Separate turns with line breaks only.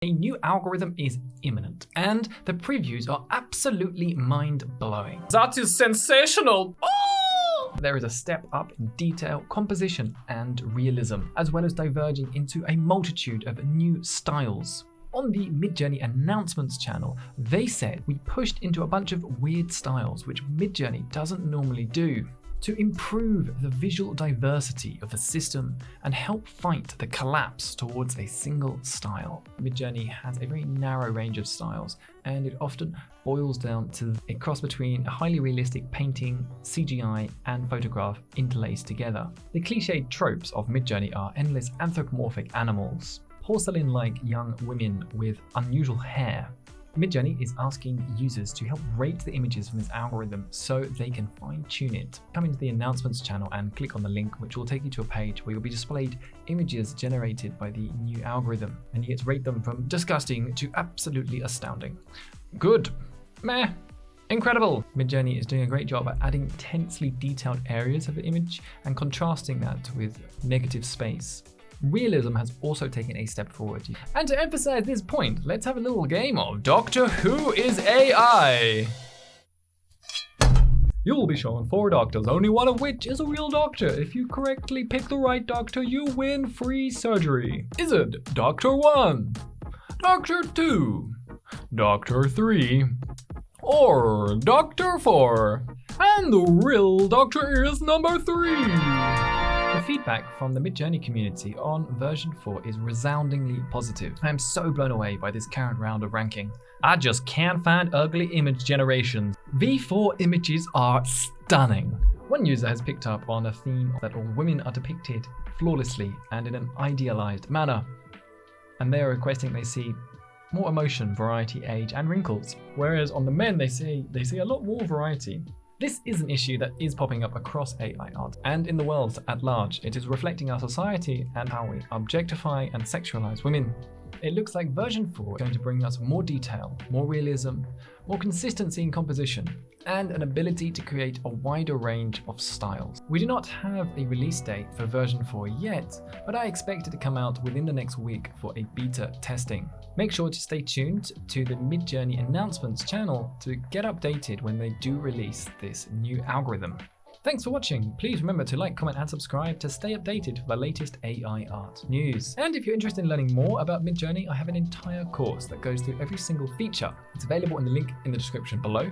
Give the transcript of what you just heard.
A new algorithm is imminent, and the previews are absolutely mind-blowing.
That is sensational! Oh!
There is a step up in detail, composition, and realism, as well as diverging into a multitude of new styles. On the Midjourney announcements channel, they said we pushed into a bunch of weird styles which Midjourney doesn't normally do, to improve the visual diversity of the system and help fight the collapse towards a single style. Midjourney has a very narrow range of styles, and it often boils down to a cross between a highly realistic painting, CGI, and photograph interlaced together. The cliched tropes of Midjourney are endless anthropomorphic animals, porcelain-like young women with unusual hair. Midjourney is asking users to help rate the images from its algorithm so they can fine-tune it. Come into the announcements channel and click on the link, which will take you to a page where you'll be displayed images generated by the new algorithm, and you get to rate them from disgusting to absolutely astounding. Good. Meh. Incredible! Midjourney is doing a great job at adding intensely detailed areas of the image and contrasting that with negative space. Realism has also taken a step forward. And to emphasize this point, let's have a little game of Doctor Who is AI. You'll be shown 4 doctors, only one of which is a real doctor. If you correctly pick the right doctor, you win free surgery. Is it Doctor 1, Doctor 2, Doctor 3, or Doctor 4? And the real doctor is number 3. The feedback from the Midjourney community on version 4 is resoundingly positive. I am so blown away by this current round of ranking. I just can't find ugly image generations. V4 images are stunning. One user has picked up on a theme that all women are depicted flawlessly and in an idealized manner. And they are requesting they see more emotion, variety, age, and wrinkles. Whereas on the men, they see a lot more variety. This is an issue that is popping up across AI art and in the world at large. It is reflecting our society and how we objectify and sexualize women. It looks like version 4 is going to bring us more detail, more realism, more consistency in composition, and an ability to create a wider range of styles. We do not have a release date for version 4 yet, but I expect it to come out within the next week for a beta testing. Make sure to stay tuned to the Midjourney announcements channel to get updated when they do release this new algorithm. Thanks for watching. Please remember to like, comment, and subscribe to stay updated for the latest AI art news. And if you're interested in learning more about Midjourney, I have an entire course that goes through every single feature. It's available in the link in the description below.